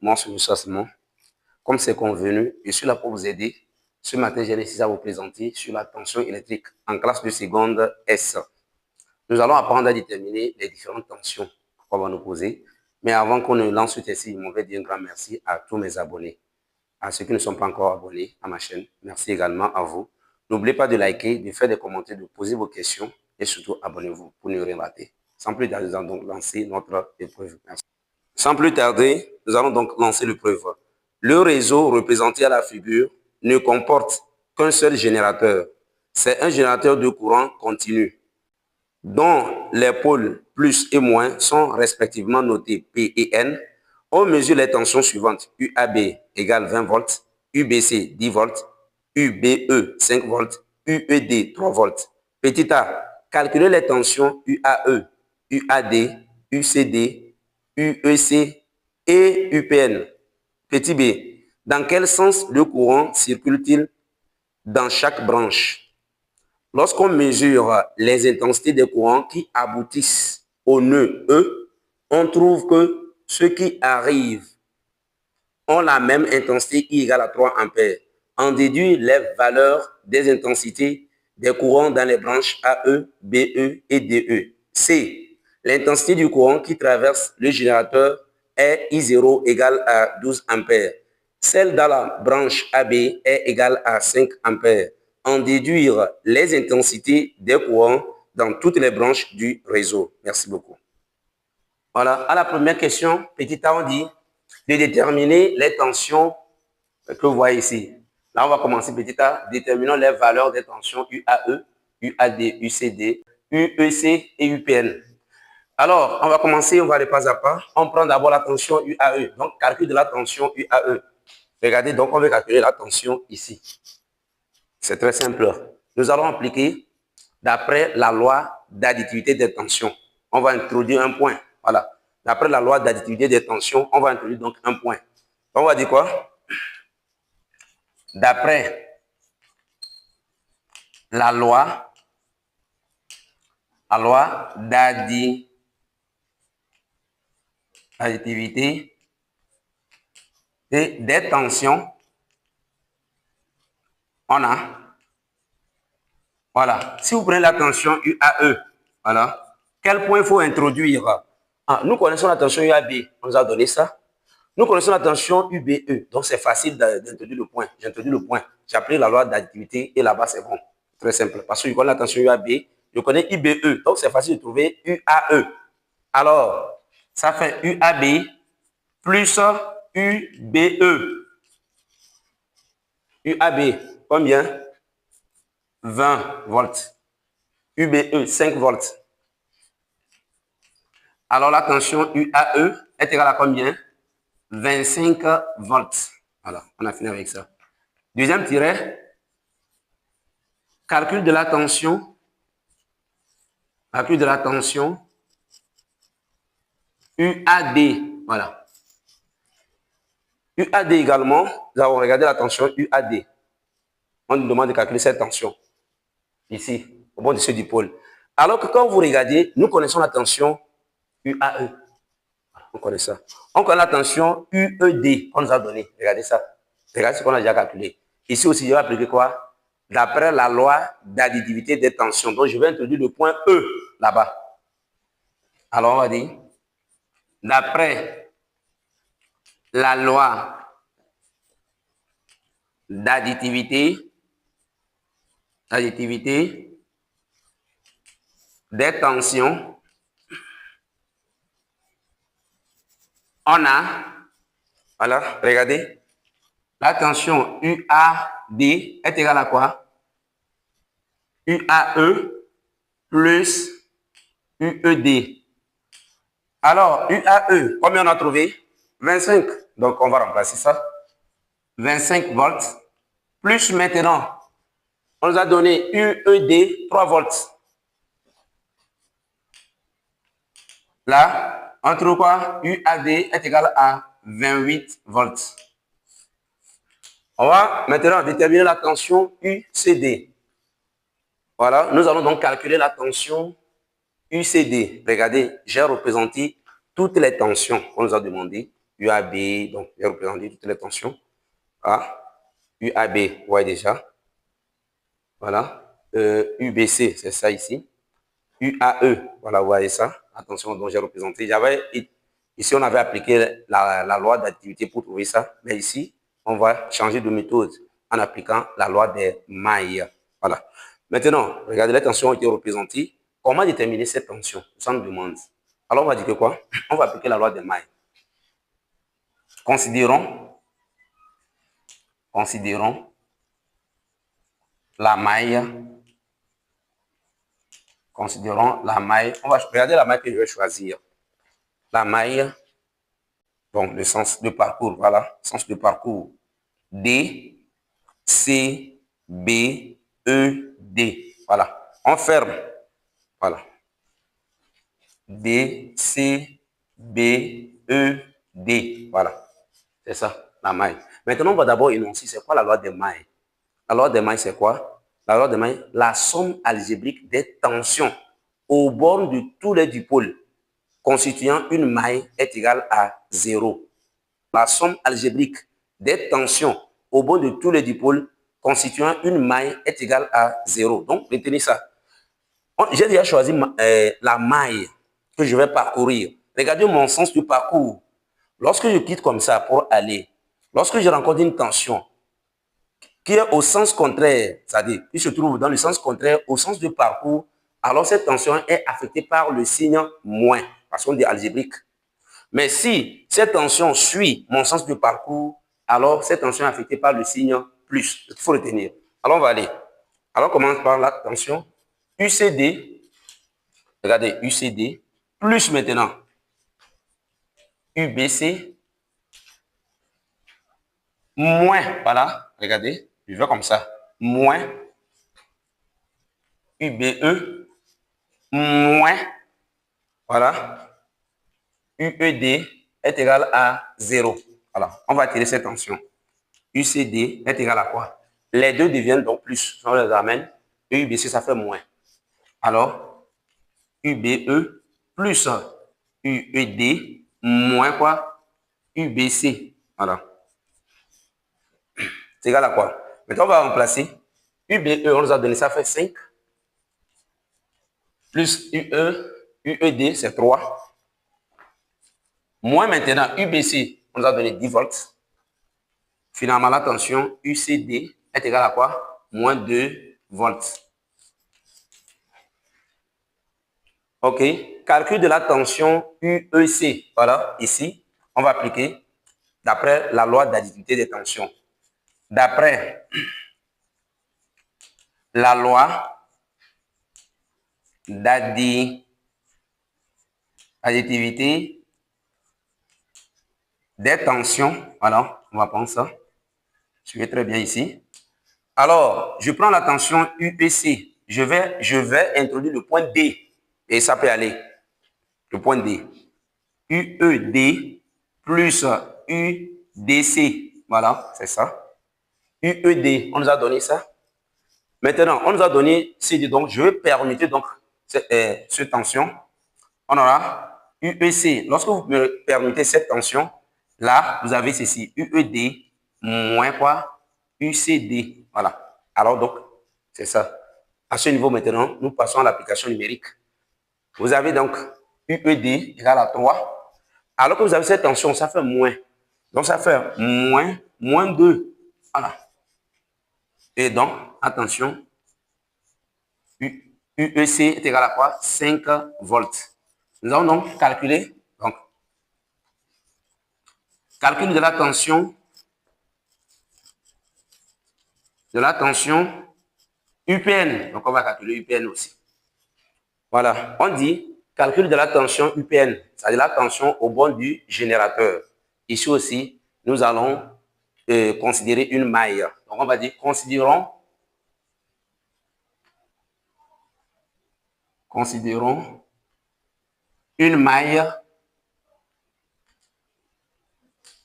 moi c'est le Chassement. Comme c'est convenu, je suis là pour vous aider. Ce matin, j'ai décidé à vous présenter sur la tension électrique en classe de seconde S. Nous allons apprendre à déterminer les différentes tensions qu'on va nous poser. Mais avant qu'on ne lance ce test, je vais dire un grand merci à tous mes abonnés. À ceux qui ne sont pas encore abonnés à ma chaîne, merci également à vous. N'oubliez pas de liker, de faire des commentaires, de poser vos questions et surtout abonnez-vous pour ne rien rater. Sans plus tarder, nous allons donc lancer notre épreuve. Merci. Sans plus tarder, nous allons donc lancer l'épreuve. Le réseau représenté à la figure ne comporte qu'un seul générateur. C'est un générateur de courant continu dont les pôles plus et moins sont respectivement notés P et N. On mesure les tensions suivantes. UAB égale 20 volts, UBC 10 volts, UBE 5 volts, UED 3 volts. Petit a, calculer les tensions UAE, UAD, UCD, UEC et UPN. Petit b, dans quel sens le courant circule-t-il dans chaque branche? Lorsqu'on mesure les intensités des courants qui aboutissent au nœud E, on trouve que ceux qui arrivent ont la même intensité I égale à 3 ampères. On déduit les valeurs des intensités des courants dans les branches AE, BE et DE. C. L'intensité du courant qui traverse le générateur est I0 égale à 12 ampères. Celle dans la branche AB est égale à 5 ampères. En déduire les intensités des courants dans toutes les branches du réseau. Merci beaucoup. Voilà, à la première question, petit a, on dit de déterminer les tensions que vous voyez ici. Là, on va commencer petit a, déterminons les valeurs des tensions UAE, UAD, UCD, UEC et UPN. Alors, on va commencer, on va aller pas à pas. On prend d'abord la tension UAE, donc calcul de la tension UAE. Regardez, donc on veut calculer la tension ici. C'est très simple. Nous allons appliquer d'après la loi d'additivité des tensions. On va introduire un point. Voilà. D'après la loi d'additivité des tensions, on va introduire donc un point. On va dire quoi? D'après la loi d'additivité des tensions, on a, voilà, si vous prenez la tension UAE, voilà, quel point il faut introduire? Ah, nous connaissons la tension UAB, on nous a donné ça. Nous connaissons la tension UBE, donc c'est facile d'introduire le point. J'introduis le point. J'ai appris la loi d'additivité et là-bas c'est bon. Très simple. Parce que je connais la tension UAB, je connais IBE, donc c'est facile de trouver UAE. Alors, ça fait UAB plus UBE. UAB, combien? 20 volts. UBE, 5 volts. Alors la tension UAE est égale à combien? 25 volts. Voilà, on a fini avec ça. Deuxième tiret, calcul de la tension. Calcul de la tension UAD. Voilà. UAD également, nous avons regardé la tension UAD. On nous demande de calculer cette tension. Ici, au bord de ce dipôle. Alors que quand vous regardez, nous connaissons la tension UAE. On connaît ça. On connaît la tension UED qu'on nous a donné. Regardez ça. Regardez ce qu'on a déjà calculé. Ici aussi, je vais appliquer quoi? D'après la loi d'additivité des tensions. Donc, je vais introduire le point E là-bas. Alors, on va dire, d'après la loi d'additivité des tensions, on a, voilà, regardez, la tension UAD est égale à quoi? UAE plus UED. Alors, UAE, combien on a trouvé? 25. Donc, on va remplacer ça. 25 volts. Plus maintenant, on nous a donné UED 3 volts. Là, on trouve quoi? UAD est égal à 28 volts. On va maintenant déterminer la tension UCD. Voilà, nous allons donc calculer la tension UCD. Regardez, j'ai représenté toutes les tensions qu'on nous a demandé. UAB, donc j'ai représenté toutes les tensions. A, UAB, vous voyez déjà. Voilà. UBC, c'est ça ici. UAE, voilà, vous voyez ça. Attention, donc j'ai représenté. Ici, on avait appliqué la loi d'activité pour trouver ça. Mais ici, on va changer de méthode en appliquant la loi des mailles. Voilà. Maintenant, regardez, les tensions ont été représentées. Comment déterminer cette tension? Ça nous demande. Alors, on va dire que quoi? On va appliquer la loi des mailles. Considérons la maille. Considérons la maille. On va regarder la maille que je vais choisir. La maille, bon, le sens de parcours, voilà, sens de parcours. D, C, B, E, D. Voilà, on ferme. Voilà. D, C, B, E, D. Voilà, c'est ça, la maille. Maintenant, on va d'abord énoncer, c'est quoi la loi des mailles? La loi des mailles, c'est quoi? La loi des mailles, la somme algébrique des tensions au bord de tous les dipôles constituant une maille est égale à 0. La somme algébrique des tensions au bord de tous les dipôles constituant une maille est égale à 0. Donc, retenez ça. J'ai déjà choisi la maille que je vais parcourir. Regardez mon sens du parcours. Lorsque je quitte comme ça pour aller, lorsque je rencontre une tension qui est au sens contraire, c'est-à-dire qui se trouve dans le sens contraire au sens du parcours, alors cette tension est affectée par le signe moins, parce qu'on dit algébrique. Mais si cette tension suit mon sens de parcours, alors cette tension est affectée par le signe plus. Il faut retenir. Alors, on va aller. Alors, on commence par la tension UCD. Regardez, UCD. Plus maintenant UBC. Moins, voilà. Regardez, je vais comme ça. Moins UBE. Moins, voilà. UED est égal à 0. Voilà, on va tirer cette tension. UCD est égal à quoi? Les deux deviennent donc plus. On les amène. Et UBC, ça fait moins. Alors, UBE plus UED moins quoi? UBC. Voilà. C'est égal à quoi? Maintenant, on va remplacer. UBE, on nous a donné ça fait 5. Plus UED, c'est 3. Moins maintenant, UBC, on nous a donné 10 volts. Finalement, la tension UCD est égale à quoi? Moins 2 volts. OK. Calcul de la tension UEC. Voilà, ici, on va appliquer d'après la loi d'additivité des tensions. D'après la loi d'additivité des tensions, voilà, on va prendre ça. Suivez très bien ici. Alors, je prends la tension UEC. Je vais introduire le point D. Et ça peut aller. Le point D. UED plus UDC. Voilà, c'est ça. UED, on nous a donné ça. Maintenant, on nous a donné CD. Donc, je vais permettre donc cette tension. On aura UEC. Lorsque vous me permettez cette tension, là, vous avez ceci. UED moins quoi? UCD. Voilà. Alors, donc, c'est ça. À ce niveau, maintenant, nous passons à l'application numérique. Vous avez donc UED égale à 3. Alors que vous avez cette tension, ça fait moins. Donc, ça fait moins 2. Voilà. Et donc, attention, UEC est égal à quoi? 5 volts. Nous allons donc calculer. Donc, calcul de la tension UPN. Donc, on va calculer UPN aussi. Voilà. On dit calcul de la tension UPN, c'est-à-dire la tension au bord du générateur. Ici aussi, nous allons considérer une maille. Donc, on va dire considérons une maille.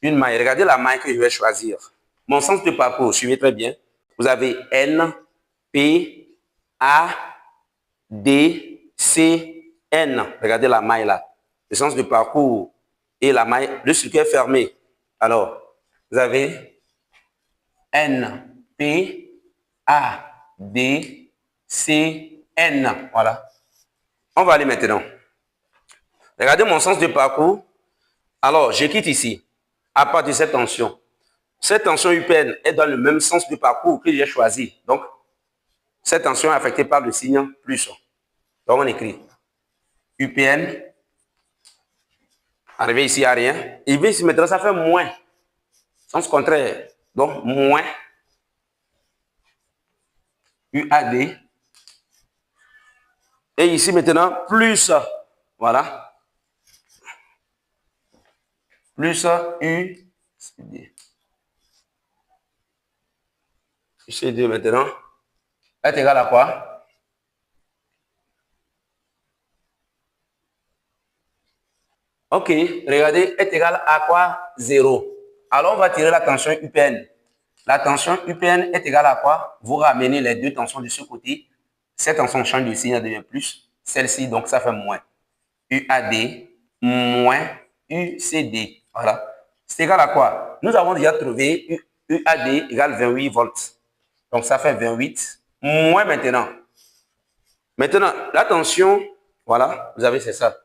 Une maille. Regardez la maille que je vais choisir. Mon sens de parcours, suivez très bien. Vous avez N, P, A, D, C, N. Regardez la maille là. Le sens de parcours et la maille, le circuit est fermé. Alors, vous avez N, P, A, B, C, N. Voilà. On va aller maintenant. Regardez mon sens de parcours. Alors, je quitte ici, à partir de cette tension. Cette tension UPN est dans le même sens de parcours que j'ai choisi. Donc, cette tension est affectée par le signe plus. Donc, on écrit UPN. Arrivé ici, il n'y a rien. Et ici, maintenant, ça fait moins. Sens contraire. Donc, moins UAD. Et ici, maintenant, plus. Voilà. Plus UCD. UCD maintenant est égal à quoi? Ok, regardez, est égal à quoi? 0. Alors, on va tirer la tension UPN. La tension UPN est égale à quoi? Vous ramenez les deux tensions de ce côté. Cette tension change de signe, elle devient plus. Celle-ci, donc, ça fait moins. UAD moins UCD. Voilà. C'est égal à quoi? Nous avons déjà trouvé UAD égale 28 volts. Donc, ça fait 28 moins maintenant. Maintenant, la tension, voilà, vous avez, c'est ça.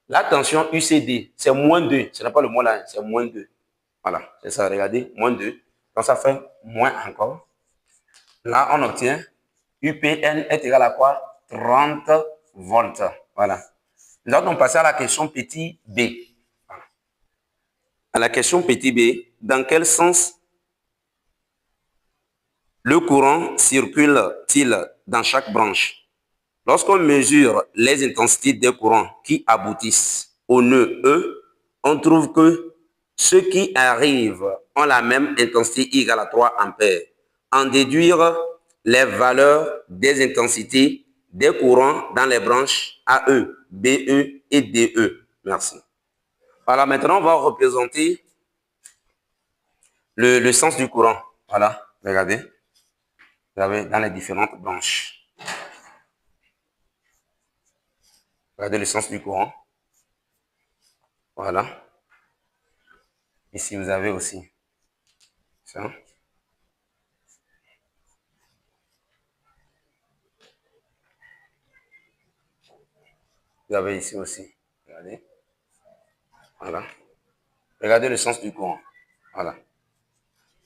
La tension UCD, c'est moins 2. Ce n'est pas le moins là, c'est moins 2. Voilà, c'est ça, regardez, moins 2. Donc, ça fait moins encore. Là, on obtient UPN est égal à quoi? 30 volts. Voilà. Nous allons passer à la question petit b. À la question petit b, dans quel sens le courant circule-t-il dans chaque branche? Lorsqu'on mesure les intensités des courants qui aboutissent au nœud E, on trouve que ceux qui arrivent ont la même intensité égale à 3 ampères. En déduire les valeurs des intensités des courants dans les branches AE, BE et DE. Merci. Voilà, maintenant on va représenter le sens du courant. Voilà, regardez. Vous avez dans les différentes branches. Regardez le sens du courant. Voilà. Ici, vous avez aussi ça. Vous avez ici aussi. Regardez. Voilà. Regardez le sens du courant. Voilà.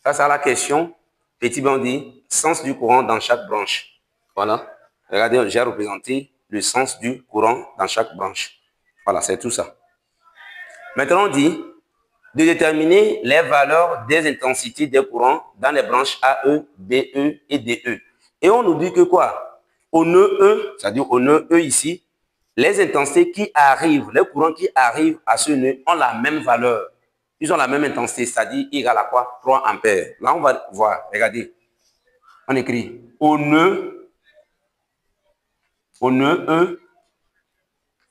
Ça, c'est la question. Petit B, on dit sens du courant dans chaque branche. Voilà. Regardez, j'ai représenté le sens du courant dans chaque branche. Voilà, c'est tout ça. Maintenant, on dit de déterminer les valeurs des intensités des courants dans les branches AE, BE et DE. Et on nous dit que quoi? Au nœud E, c'est-à-dire au nœud E ici, les intensités qui arrivent, les courants qui arrivent à ce nœud ont la même valeur. Ils ont la même intensité, c'est-à-dire égale à quoi? 3 ampères. Là, on va voir, regardez. On écrit au nœud E,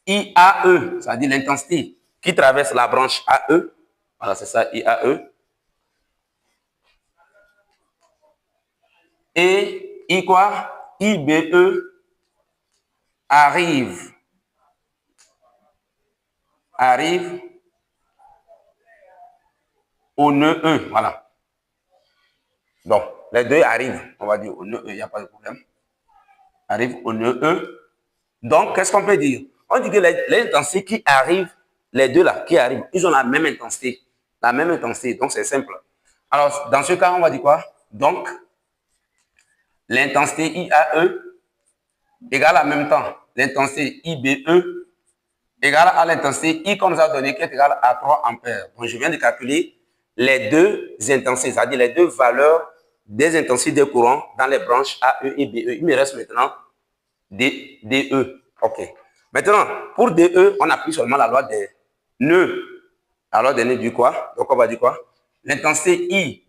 IAE, c'est-à-dire l'intensité qui traverse la branche AE. Voilà, c'est ça, IAE. Et I quoi? IBE arrive au nœud E. Voilà. Donc, les deux arrivent, on va dire au nœud E, il n'y a pas de problème. Arrive au nœud E. Donc, qu'est-ce qu'on peut dire? On dit que les intensités qui arrivent, les deux là, qui arrivent, ils ont la même intensité. La même intensité, donc c'est simple. Alors, dans ce cas, on va dire quoi? Donc, l'intensité IAE égale en même temps l'intensité IBE égale à l'intensité I qu'on nous a donné qui est égale à 3 ampères. Donc, je viens de calculer les deux intensités, c'est-à-dire les deux valeurs des intensités des courants dans les branches AE et BE. Il me reste maintenant DE. OK. Maintenant, pour DE, on applique seulement la loi des nœuds. La loi des nœuds du quoi? Donc, on va dire quoi? L'intensité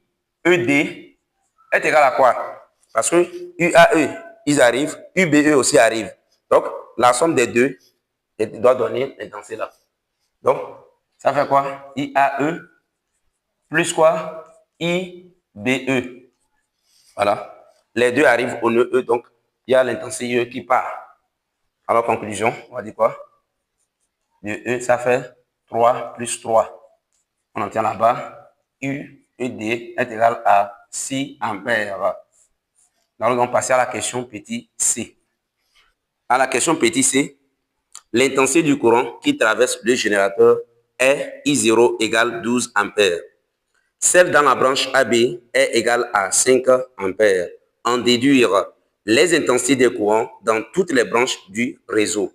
IED est égale à quoi? Parce que UAE, ils arrivent, UBE aussi arrive. Donc, la somme des deux doit donner l'intensité là. Donc, ça fait quoi? IAE plus quoi? IBE. Voilà. Les deux arrivent au nœud E, donc il y a l'intensité E qui part. Alors, conclusion, on va dire quoi? De E, ça fait 3 plus 3. On obtient là-bas UED est égal à 6 ampères. Nous allons donc passer à la question petit c. À la question petit c, l'intensité du courant qui traverse le générateur est I0 égale 12 ampères. Celle dans la branche AB est égale à 5 ampères. En déduire les intensités des courants dans toutes les branches du réseau.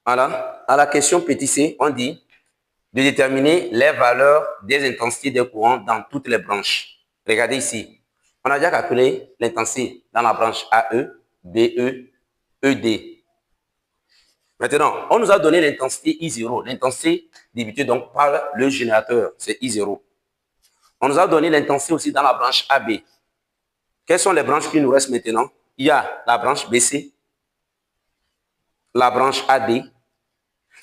Voilà. À la question petit c, on dit de déterminer les valeurs des intensités des courants dans toutes les branches. Regardez ici. On a déjà calculé l'intensité dans la branche AE, BE, ED. Maintenant, on nous a donné l'intensité I0. L'intensité débutée donc par le générateur, c'est I0. On nous a donné l'intensité aussi dans la branche AB. Quelles sont les branches qui nous restent maintenant? Il y a la branche BC, la branche AD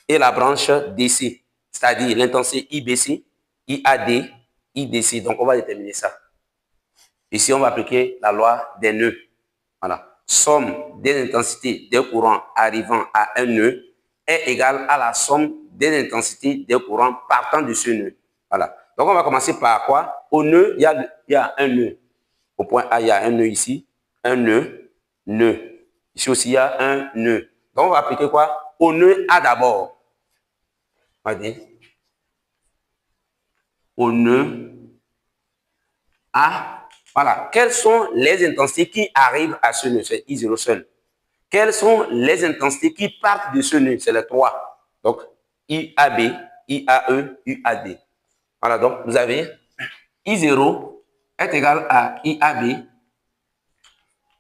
et la branche DC, c'est-à-dire l'intensité IBC, IAD, IDC. Donc, on va déterminer ça. Ici, on va appliquer la loi des nœuds. Voilà. Somme des intensités des courants arrivant à un nœud est égale à la somme des intensités des courants partant de ce nœud. Voilà. Donc, on va commencer par quoi? Au nœud, il y a un nœud. Au point A, il y a un nœud ici. Un nœud, nœud. Ici aussi, il y a un nœud. Donc, on va appliquer quoi? Au nœud A d'abord. On va dire. Au nœud A. Voilà. Quelles sont les intensités qui arrivent à ce nœud? C'est I0 seul. Quelles sont les intensités qui partent de ce nœud? C'est les 3. Donc, IAB, IAE, UAD. Voilà, donc vous avez I0 est égal à IAB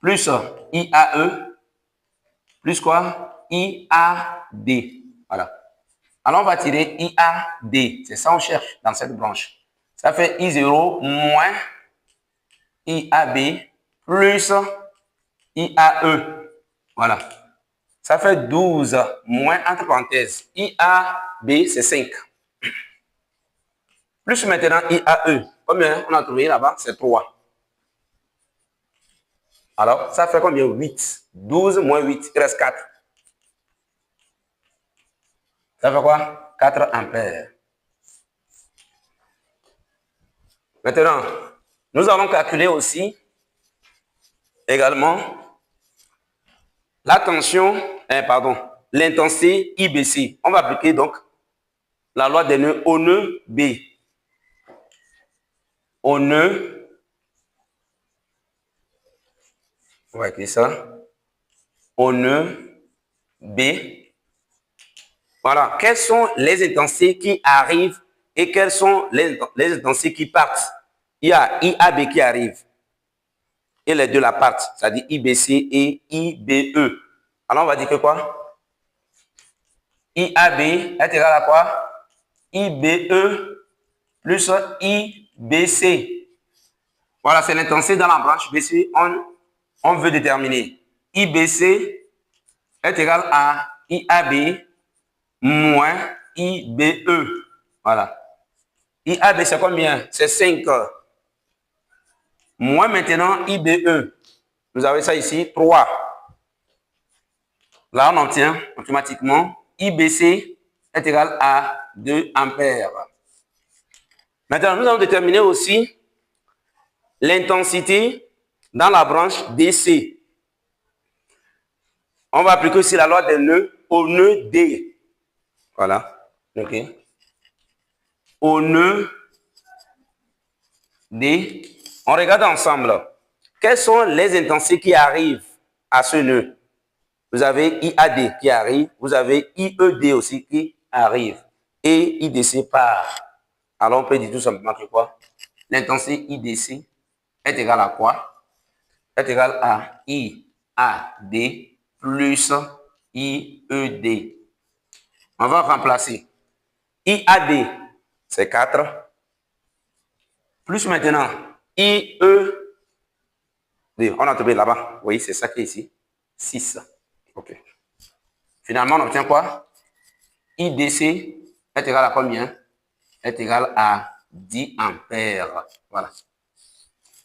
plus IAE plus quoi? IAD. Voilà. Alors, on va tirer IAD. C'est ça qu'on cherche dans cette branche. Ça fait I0 moins IAB plus IAE. Voilà. Ça fait 12 moins, entre parenthèses, IAB, c'est 5. Plus maintenant IAE. Combien on a trouvé là-bas? C'est 3. Alors, ça fait combien? 8. 12 moins 8, il reste 4. Ça fait quoi? 4 ampères. Maintenant, nous allons calculer aussi également la tension, l'intensité IBC. On va appliquer donc la loi des nœuds au nœud B. Au nœud, on va écrire ça, au nœud B. Voilà, quelles sont les intensités qui arrivent et quelles sont les intensités qui partent? Il y a IAB qui arrive et les deux la partent, c'est-à-dire IBC et IBE. Alors on va dire que quoi? IAB est égal à quoi? IBE plus IBC. Voilà, c'est l'intensité dans la branche BC. On veut déterminer. IBC est égal à IAB moins IBE. Voilà. IAB, c'est combien? C'est 5. Moins maintenant IBE. Vous avez ça ici, 3. Là, on obtient automatiquement IBC est égal à 2 ampères. Maintenant, nous allons déterminer aussi l'intensité dans la branche DC. On va appliquer aussi la loi des nœuds au nœud D. Voilà. OK. Au nœud D, on regarde ensemble. Quelles sont les intensités qui arrivent à ce nœud? Vous avez IAD qui arrive, vous avez IED aussi qui arrive et IDC part. Alors, on peut dire tout simplement que quoi? L'intensité IDC est égale à quoi? Est égale à IAD plus IED. On va remplacer. IAD, c'est 4. Plus maintenant, IED. On a trouvé là-bas. Vous voyez, c'est ça qui est ici. 6. OK. Finalement, on obtient quoi? IDC est égal à combien? Est égal à 10 ampères. Voilà.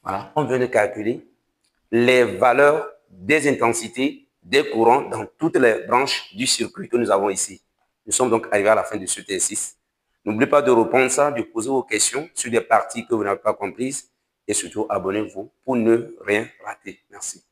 Voilà. On vient de calculer les valeurs des intensités des courants dans toutes les branches du circuit que nous avons ici. Nous sommes donc arrivés à la fin de ce exercice. N'oubliez pas de reprendre ça, de poser vos questions sur des parties que vous n'avez pas comprises et surtout abonnez-vous pour ne rien rater. Merci.